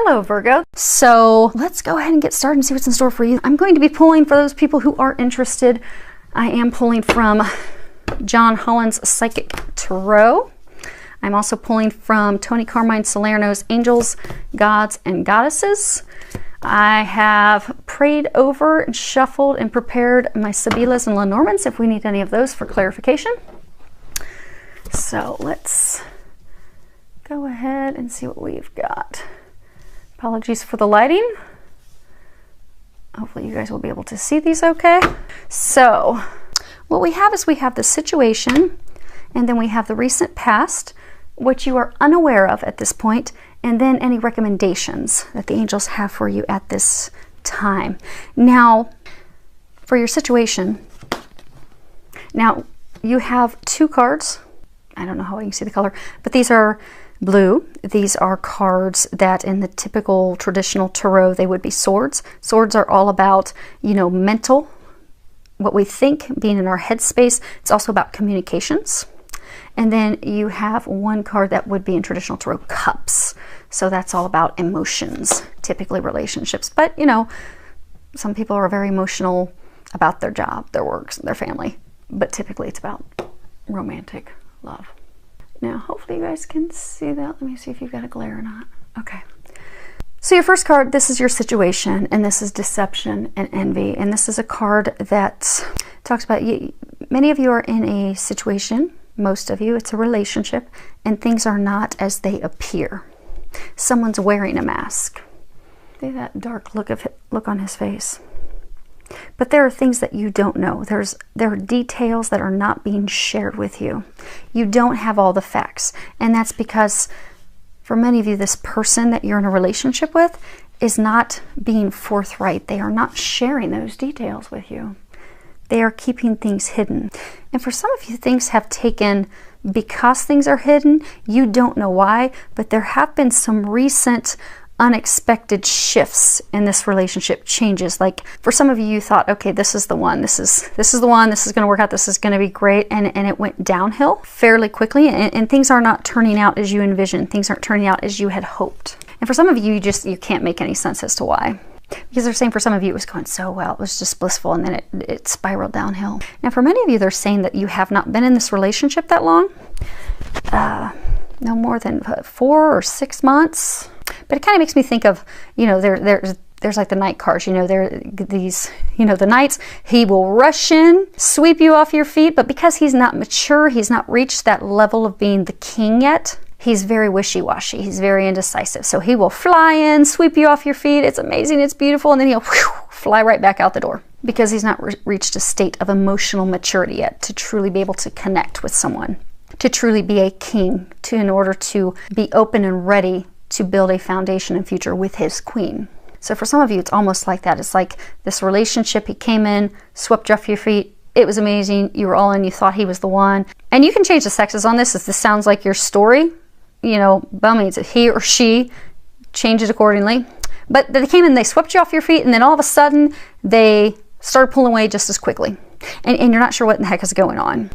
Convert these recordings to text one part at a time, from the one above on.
Hello, Virgo. So let's go ahead and get started and see what's in store for you. I'm going to be pulling for those people who are interested. I am pulling from John Holland's Psychic Tarot. I'm also pulling from Tony Carmine Salerno's Angels, Gods, and Goddesses. I have prayed over and shuffled and prepared my Sibilas and Lenormands if we need any of those for clarification. So let's go ahead and see what we've got. Apologies for the lighting. Hopefully you guys will be able to see these okay. So what we have is we have the situation, and then we have the recent past, which you are unaware of at this point, and then any recommendations that the angels have for you at this time. Now, for your situation, now you have two cards. I don't know how you can see the color, but these are blue. These are cards that in the typical traditional tarot, they would be swords. Swords are all about, mental, what we think, being in our headspace. It's also about communications. And then you have one card that would be in traditional tarot, cups. So that's all about emotions, typically relationships. But, some people are very emotional about their job, their works, their family. But typically it's about romantic love. Now, hopefully you guys can see that. Let me see if you've got a glare or not. Okay. So your first card, this is your situation, and this is deception and envy. And this is a card that talks about many of you are in a situation, most of you, it's a relationship, and things are not as they appear. Someone's wearing a mask. See that dark look on his face. But there are things that you don't know. There are details that are not being shared with you. You don't have all the facts. And that's because for many of you, this person that you're in a relationship with is not being forthright. They are not sharing those details with you. They are keeping things hidden. And for some of you, things have taken, because things are hidden, you don't know why, but there have been some recent unexpected shifts in this relationship, changes. Like for some of you, you thought, okay, this is the one, this is the one, this is going to work out, this is going to be great, and it went downhill fairly quickly, and things are not turning out as you envisioned. Things aren't turning out as you had hoped. And for some of you, you can't make any sense as to why. Because they're saying for some of you it was going so well, it was just blissful, and then it spiraled downhill. Now for many of you, they're saying that you have not been in this relationship that long, no more than 4 or 6 months. But it kind of makes me think of, there's like the night cards, there these, the knights, he will rush in, sweep you off your feet, but because he's not mature, he's not reached that level of being the king yet, he's very wishy-washy, he's very indecisive. So he will fly in, sweep you off your feet, it's amazing, it's beautiful, and then he'll fly right back out the door because he's not reached a state of emotional maturity yet to truly be able to connect with someone, to truly be a king, in order to be open and ready to build a foundation and future with his queen. So for some of you, it's almost like that. It's like this relationship, he came in, swept you off your feet, it was amazing, you were all in, you thought he was the one. And you can change the sexes on this if this sounds like your story. By all means, he or she, change it accordingly. But they came in, they swept you off your feet, and then all of a sudden, they started pulling away just as quickly. And you're not sure what in the heck is going on.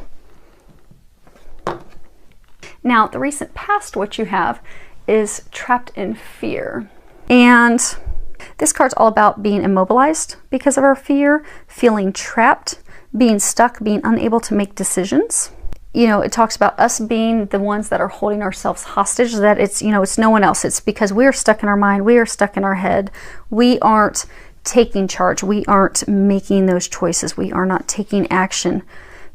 Now, the recent past, what you have is trapped in fear. And this card's all about being immobilized because of our fear, feeling trapped, being stuck, being unable to make decisions. It talks about us being the ones that are holding ourselves hostage, that it's no one else. It's because we're stuck in our mind, we are stuck in our head. We aren't taking charge. We aren't making those choices. We are not taking action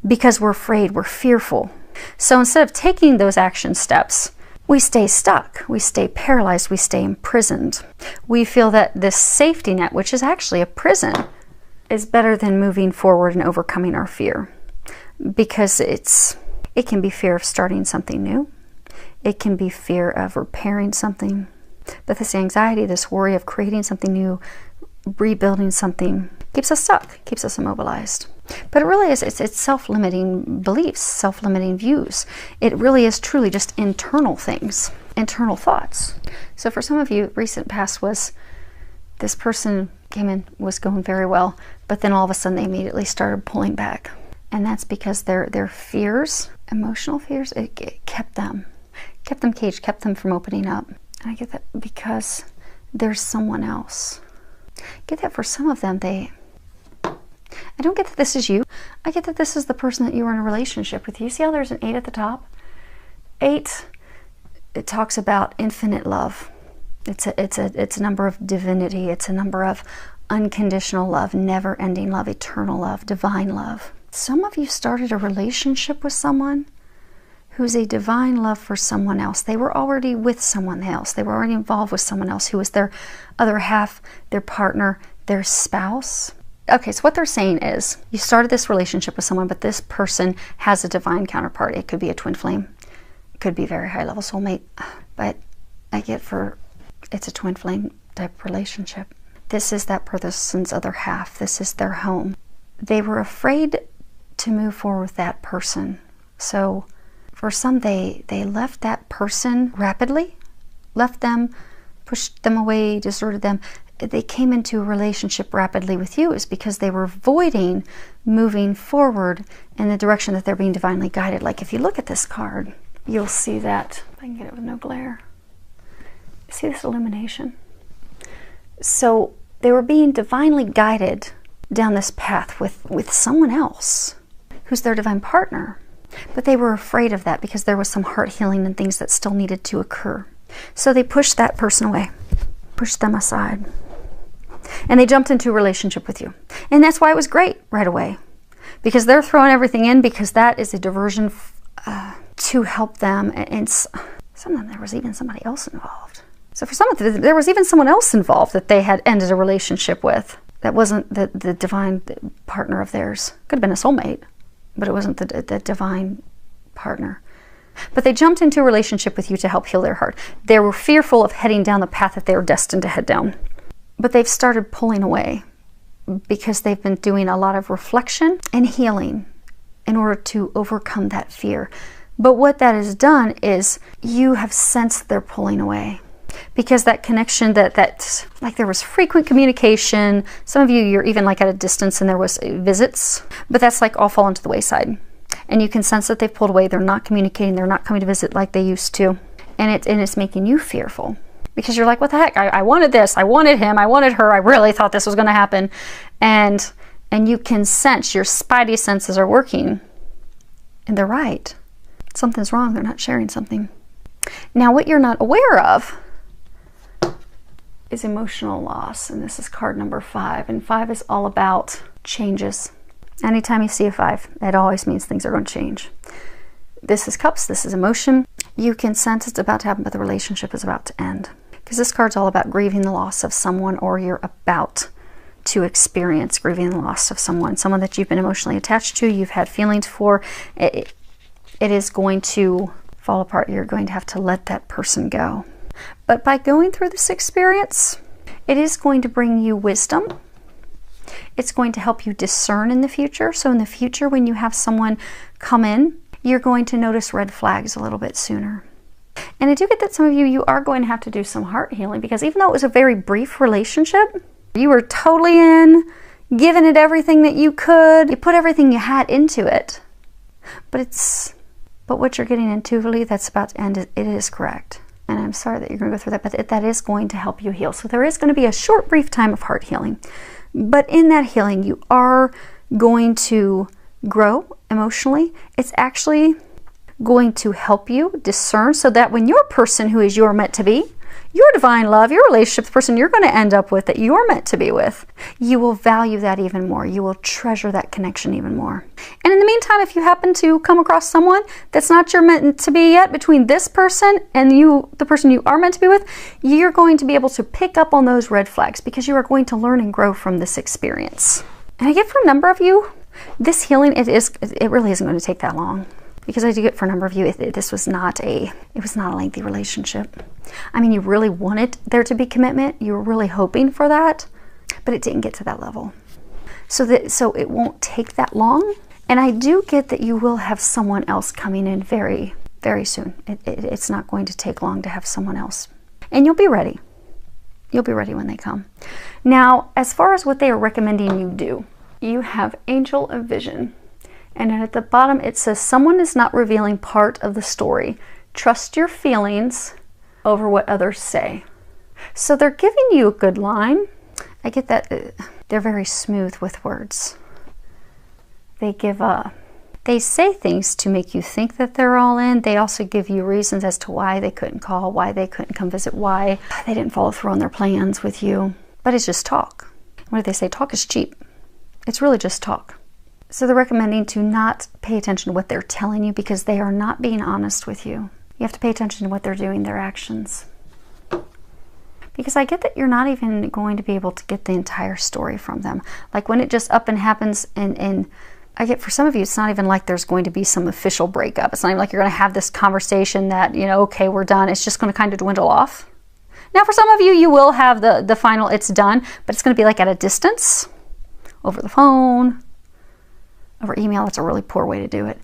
because we're afraid, we're fearful. So instead of taking those action steps, we stay stuck, we stay paralyzed, we stay imprisoned. We feel that this safety net, which is actually a prison, is better than moving forward and overcoming our fear. Because it can be fear of starting something new. It can be fear of repairing something. But this anxiety, this worry of creating something new, rebuilding something, keeps us stuck, keeps us immobilized. But it really is, it's self-limiting beliefs, self-limiting views. It really is truly just internal things, internal thoughts. So for some of you, recent past was this person came in, was going very well, but then all of a sudden they immediately started pulling back. And that's because their fears, emotional fears, it kept them caged, kept them from opening up. And I get that because there's someone else. Get that for some of them, I don't get that this is you. I get that this is the person that you are in a relationship with. You see how there's an 8 at the top? 8, it talks about infinite love. It's a number of divinity. It's a number of unconditional love, never-ending love, eternal love, divine love. Some of you started a relationship with someone who's a divine love for someone else. They were already with someone else. They were already involved with someone else who was their other half, their partner, their spouse. Okay, so what they're saying is you started this relationship with someone, but this person has a divine counterpart. It could be a twin flame. It could be a very high-level soulmate. But I get it's a twin flame type relationship. This is that person's other half. This is their home. They were afraid to move forward with that person. So for some, they left that person rapidly, left them, pushed them away, deserted them. They came into a relationship rapidly with you is because they were avoiding moving forward in the direction that they're being divinely guided. Like if you look at this card, you'll see that. If I can get it with no glare. See this illumination? So they were being divinely guided down this path with someone else who's their divine partner. But they were afraid of that because there was some heart healing and things that still needed to occur. So they pushed that person away, pushed them aside. And they jumped into a relationship with you. And that's why it was great right away. Because they're throwing everything in because that is a diversion to help them. And some of them, there was even somebody else involved. So for some of them, there was even someone else involved that they had ended a relationship with. That wasn't the divine partner of theirs. Could have been a soulmate, but it wasn't the divine partner. But they jumped into a relationship with you to help heal their heart. They were fearful of heading down the path that they were destined to head down. But they've started pulling away because they've been doing a lot of reflection and healing in order to overcome that fear. But what that has done is you have sensed they're pulling away. Because that connection, that like there was frequent communication. Some of you, you're even like at a distance and there was visits. But that's like all fallen to the wayside. And you can sense that they've pulled away. They're not communicating. They're not coming to visit like they used to. And it's making you fearful. Because you're like, what the heck? I wanted this. I wanted him. I wanted her. I really thought this was going to happen. And you can sense, your spidey senses are working. And they're right. Something's wrong. They're not sharing something. Now, what you're not aware of is emotional loss. And this is card number 5. And 5 is all about changes. Anytime you see a 5, it always means things are going to change. This is cups. This is emotion. You can sense it's about to happen, but the relationship is about to end. Because this card's all about grieving the loss of someone, or you're about to experience grieving the loss of someone that you've been emotionally attached to, you've had feelings for. It is going to fall apart. You're going to have to let that person go. But by going through this experience, it is going to bring you wisdom. It's going to help you discern in the future. So in the future, when you have someone come in, you're going to notice red flags a little bit sooner. And I do get that some of you are going to have to do some heart healing, because even though it was a very brief relationship, you were totally in, giving it everything that you could. You put everything you had into it. But what you're getting intuitively that's about to end, it is correct. And I'm sorry that you're going to go through that, but that is going to help you heal. So there is going to be a short, brief time of heart healing. But in that healing, you are going to grow emotionally. It's actually going to help you discern, so that when your person who is your meant to be, your divine love, your relationship, the person you're going to end up with that you're meant to be with, you will value that even more. You will treasure that connection even more. And in the meantime, if you happen to come across someone that's not your meant to be yet, between this person and you, the person you are meant to be with, you're going to be able to pick up on those red flags, because you are going to learn and grow from this experience. And I get for a number of you, this healing, it really isn't going to take that long. Because I do get for a number of you, this was not a lengthy relationship. I mean, you really wanted there to be commitment. You were really hoping for that, but it didn't get to that level. So it won't take that long. And I do get that you will have someone else coming in very, very soon. It's not going to take long to have someone else. And you'll be ready. You'll be ready when they come. Now, as far as what they are recommending you do, you have Angel of Vision. And then at the bottom it says, someone is not revealing part of the story. Trust your feelings over what others say. So they're giving you a good line. I get that they're very smooth with words. They say things to make you think that they're all in. They also give you reasons as to why they couldn't call, why they couldn't come visit, why they didn't follow through on their plans with you. But it's just talk. What do they say? Talk is cheap. It's really just talk. So they're recommending to not pay attention to what they're telling you because they are not being honest with you. You have to pay attention to what they're doing, their actions. Because I get that you're not even going to be able to get the entire story from them. Like when it just up and happens, and I get for some of you, it's not even like there's going to be some official breakup. It's not even like you're going to have this conversation that, you know, okay, we're done. It's just going to kind of dwindle off. Now for some of you, you will have the final it's done, but it's going to be like at a distance, over the phone, over email. That's a really poor way to do it.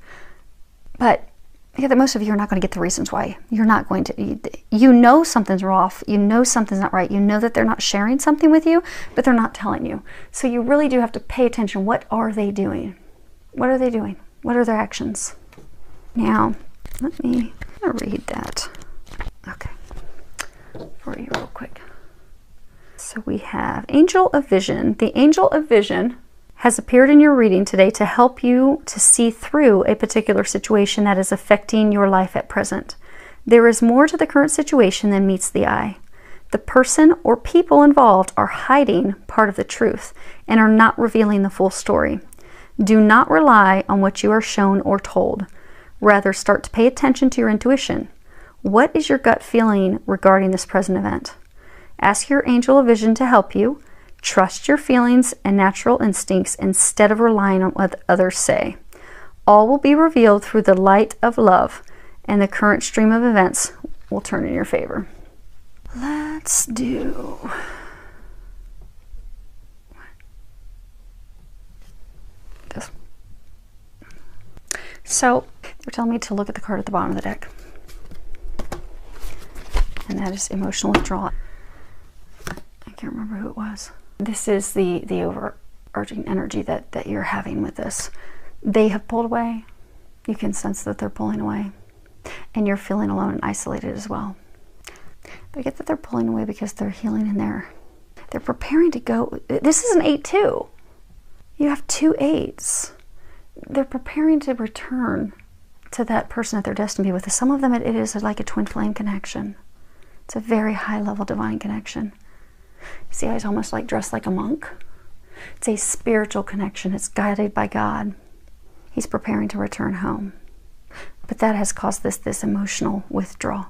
But I get that most of you are not going to get the reasons why. You're not going to, you know something's off, you know something's not right, you know that they're not sharing something with you, but they're not telling you. So you really do have to pay attention. What are they doing? What are they doing? What are their actions? Now, let me read that. Okay, for you real quick. So we have Angel of Vision. The Angel of Vision has appeared in your reading today to help you to see through a particular situation that is affecting your life at present. There is more to the current situation than meets the eye. The person or people involved are hiding part of the truth and are not revealing the full story. Do not rely on what you are shown or told. Rather, start to pay attention to your intuition. What is your gut feeling regarding this present event? Ask your Angel of Vision to help you. Trust your feelings and natural instincts instead of relying on what others say. All will be revealed through the light of love, and the current stream of events will turn in your favor. Let's do this. So they're telling me to look at the card at the bottom of the deck, and that is emotional withdrawal. I can't remember who it was. This is the overarching energy that you're having with this. They have pulled away. You can sense that they're pulling away. And you're feeling alone and isolated as well. But I get that they're pulling away because they're healing in there. They're preparing to go. This is an 8-2. You have 2 8s. They're preparing to return to that person that they're destined to be with. Some of them, it is like a twin flame connection. It's a very high level divine connection. See how he's almost like dressed like a monk? It's a spiritual connection. It's guided by God. He's preparing to return home. But that has caused this emotional withdrawal,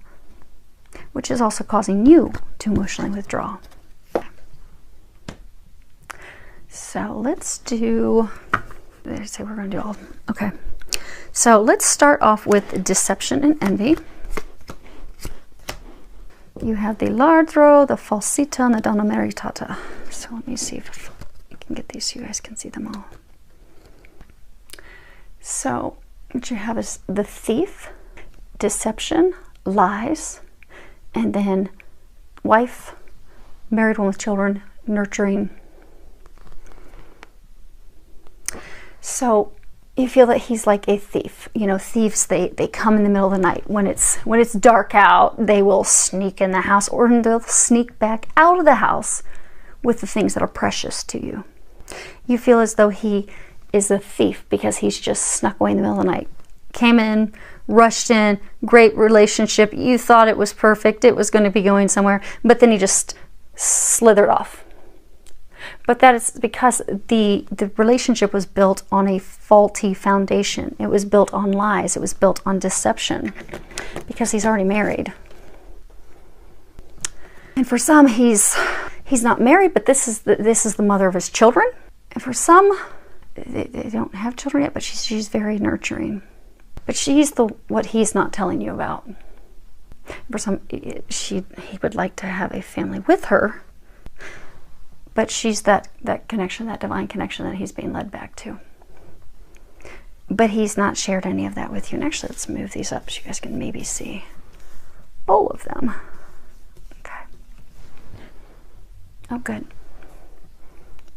which is also causing you to emotionally withdraw. So let's do, they say we're going to do all, okay. So let's start off with deception and envy. You have the Lardro, the Falsita, and the Donna Meritata. So let me see if I can get these so you guys can see them all. So what you have is the Thief, deception, lies, and then wife, married one with children, nurturing. So you feel that he's like a thief. You know, thieves, they come in the middle of the night. When it's dark out, they will sneak in the house, or they'll sneak back out of the house with the things that are precious to you. You feel as though he is a thief because he's just snuck away in the middle of the night. Came in, rushed in, great relationship. You thought it was perfect. It was going to be going somewhere, but then he just slithered off. But that is because the relationship was built on a faulty foundation. It was built on lies. It was built on deception because he's already married. And for some, he's not married, but this is the mother of his children. And for some, they don't have children yet, but she's very nurturing. But she's what he's not telling you about. For some, he would like to have a family with her. But she's that connection, that divine connection that he's being led back to. But he's not shared any of that with you. And actually, let's move these up so you guys can maybe see all of them. Okay. Oh, good.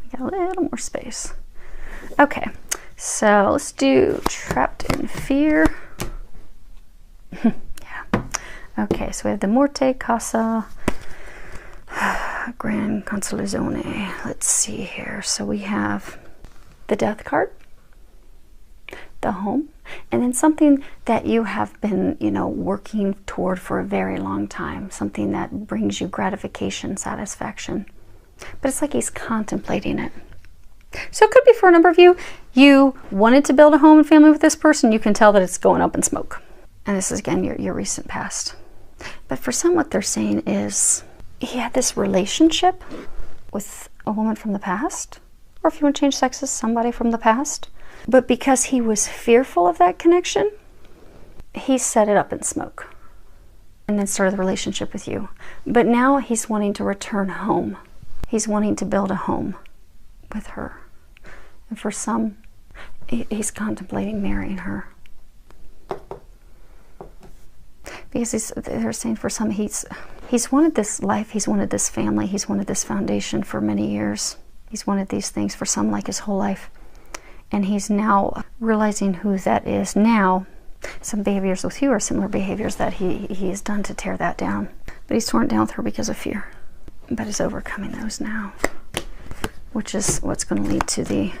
We got a little more space. Okay, so let's do Trapped in Fear. Yeah. Okay, so we have the Morte, Casa, Gran Consolazione. Let's see here. So we have the Death card, the Home, and then something that you have been, you know, working toward for a very long time. Something that brings you gratification, satisfaction. But it's like he's contemplating it. So it could be for a number of you, you wanted to build a home and family with this person. You can tell that it's going up in smoke. And this is, again, your recent past. But for some, what they're saying is he had this relationship with a woman from the past. Or if you want to change sexes, somebody from the past. But because he was fearful of that connection, he set it up in smoke. And then started the relationship with you. But now he's wanting to return home. He's wanting to build a home with her. And for some, he's contemplating marrying her. Because they're saying for some, he's wanted this life, he's wanted this family, he's wanted this foundation for many years. He's wanted these things for some, like his whole life. And he's now realizing who that is now. Some behaviors with you are similar behaviors that he has done to tear that down. But he's torn it down with her because of fear. But is overcoming those now. Which is what's going to lead to the,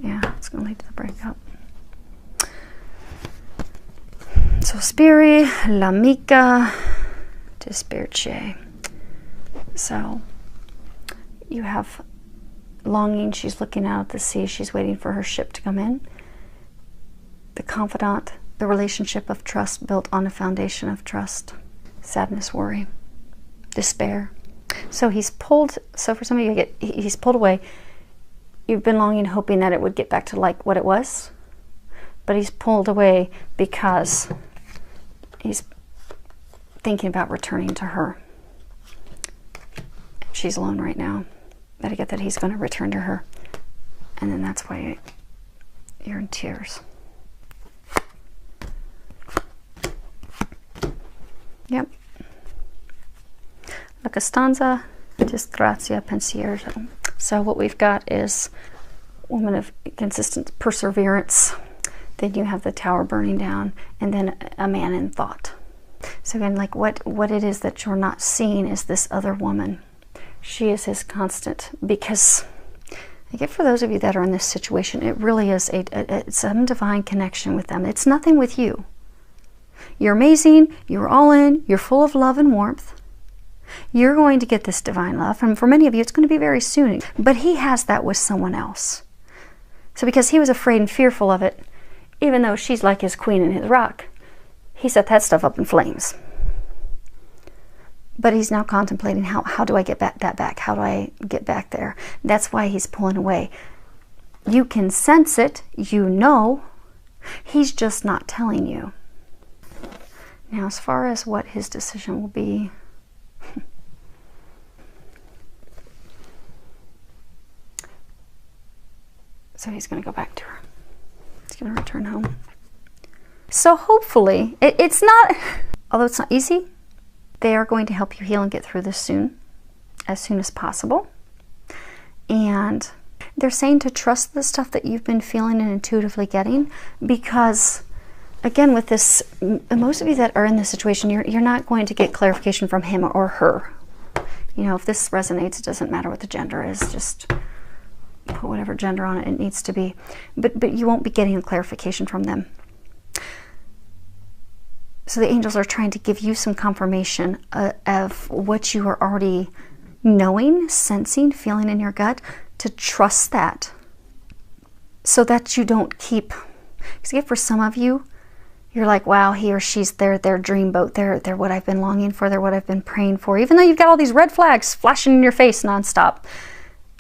it's going to lead to the breakup. So Spiri, l'amica, dispirce. So you have longing, she's looking out at the sea, she's waiting for her ship to come in. The confidant, the relationship of trust built on a foundation of trust. Sadness, worry, despair. So he's pulled, so for some of you, he's pulled away. You've been longing, hoping that it would get back to like what it was. But he's pulled away because he's thinking about returning to her. She's alone right now. But I get that he's going to return to her. And then that's why you're in tears. Yep. La Costanza, disgrazia, pensiero. So what we've got is woman of consistent perseverance. Then you have the tower burning down, and then a man in thought. So again, like what it is that you're not seeing is this other woman. She is his constant, because I get for those of you that are in this situation, it really is some divine connection with them. It's nothing with you. You're amazing, you're all in, you're full of love and warmth. You're going to get this divine love, and for many of you it's going to be very soon. But he has that with someone else. So because he was afraid and fearful of it, even though she's like his queen and his rock, he set that stuff up in flames. But he's now contemplating, how do I get that back? How do I get back there? That's why he's pulling away. You can sense it, you know. He's just not telling you. Now, as far as what his decision will be, so he's going to go back to her. He's going to return home. So hopefully, it's not, although it's not easy, they are going to help you heal and get through this as soon as possible. And they're saying to trust the stuff that you've been feeling and intuitively getting, because again, with this, most of you that are in this situation, you're not going to get clarification from him or her. You know, if this resonates, it doesn't matter what the gender is, just put whatever gender on it needs to be. But you won't be getting a clarification from them. So the angels are trying to give you some confirmation of what you are already knowing, sensing, feeling in your gut, to trust that, so that you don't keep, because for some of you, you're like, wow, he or she's their dreamboat, they're what I've been longing for, they're what I've been praying for. Even though you've got all these red flags flashing in your face nonstop,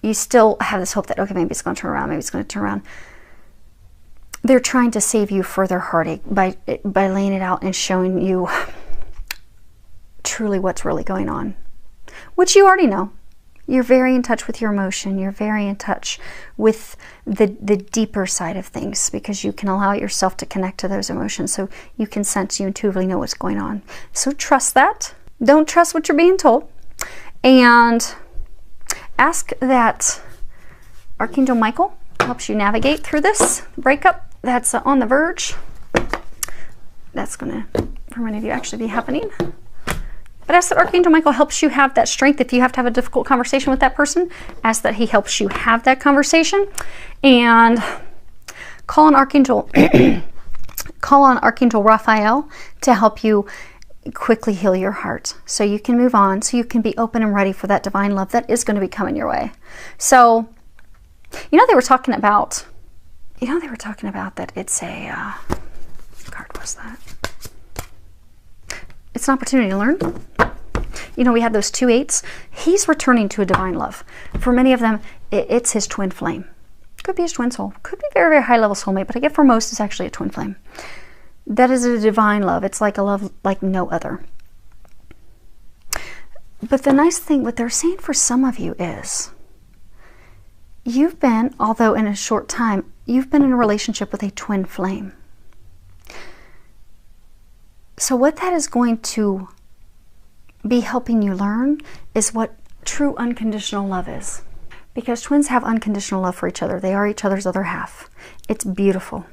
you still have this hope that, okay, maybe it's going to turn around, maybe it's going to turn around. They're trying to save you further heartache by laying it out and showing you truly what's really going on, which you already know. You're very in touch with your emotion. You're very in touch with the deeper side of things, because you can allow yourself to connect to those emotions, so you can sense, you intuitively know what's going on. So trust that. Don't trust what you're being told. And ask that Archangel Michael helps you navigate through this breakup that's on the verge. That's going to, for many of you, actually be happening. But ask that Archangel Michael helps you have that strength. If you have to have a difficult conversation with that person, ask that he helps you have that conversation. And call on Archangel Raphael to help you quickly heal your heart so you can move on, so you can be open and ready for that divine love that is going to be coming your way. So, they were talking about that it's a, what card was that? It's an opportunity to learn. We have those 2 8s. He's returning to a divine love. For many of them, it's his twin flame. Could be his twin soul. Could be very, very high level soulmate, but I get for most it's actually a twin flame. That is a divine love. It's like a love like no other. But the nice thing, what they're saying for some of you is, you've been, although in a short time, you've been in a relationship with a twin flame. So what that is going to be helping you learn is what true unconditional love is. Because twins have unconditional love for each other. They are each other's other half. It's beautiful.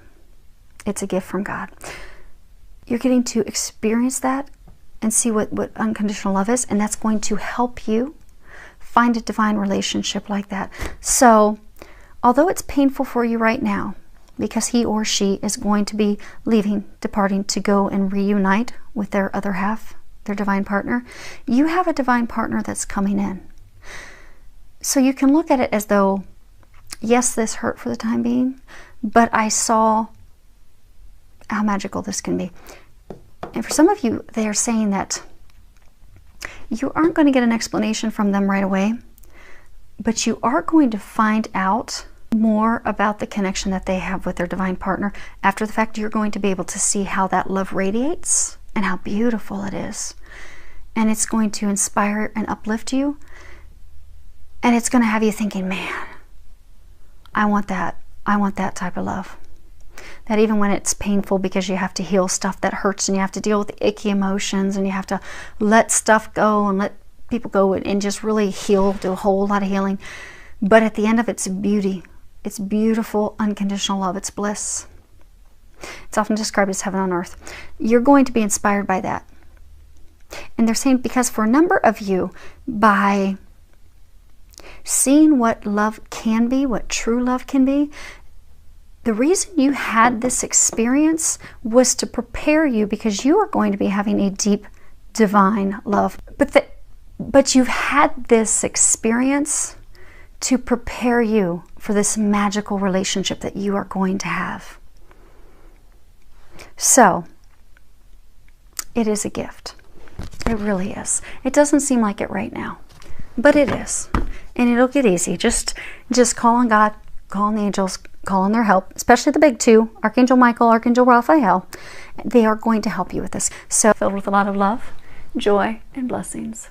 It's a gift from God. You're getting to experience that and see what unconditional love is, and that's going to help you find a divine relationship like that. So, although it's painful for you right now, because he or she is going to be departing to go and reunite with their other half, their divine partner, you have a divine partner that's coming in. So you can look at it as though, yes, this hurt for the time being, but I saw how magical this can be. And for some of you, they are saying that you aren't going to get an explanation from them right away, but you are going to find out more about the connection that they have with their divine partner. After the fact, you're going to be able to see how that love radiates and how beautiful it is. And it's going to inspire and uplift you. And it's going to have you thinking, man, I want that. I want that type of love. That even when it's painful because you have to heal stuff that hurts and you have to deal with the icky emotions and you have to let stuff go and let people go and just really heal, do a whole lot of healing. But at the end of it, it's beauty. It's beautiful, unconditional love. It's bliss. It's often described as heaven on earth. You're going to be inspired by that. And they're saying because for a number of you, by seeing what love can be, what true love can be, the reason you had this experience was to prepare you because you are going to be having a deep divine love. But you've had this experience to prepare you for this magical relationship that you are going to have. So, it is a gift. It really is. It doesn't seem like it right now, but it is. And it'll get easy. Just call on God, call on the angels, call on their help, especially the big 2, Archangel Michael, Archangel Raphael. They are going to help you with this. So, filled with a lot of love, joy, and blessings.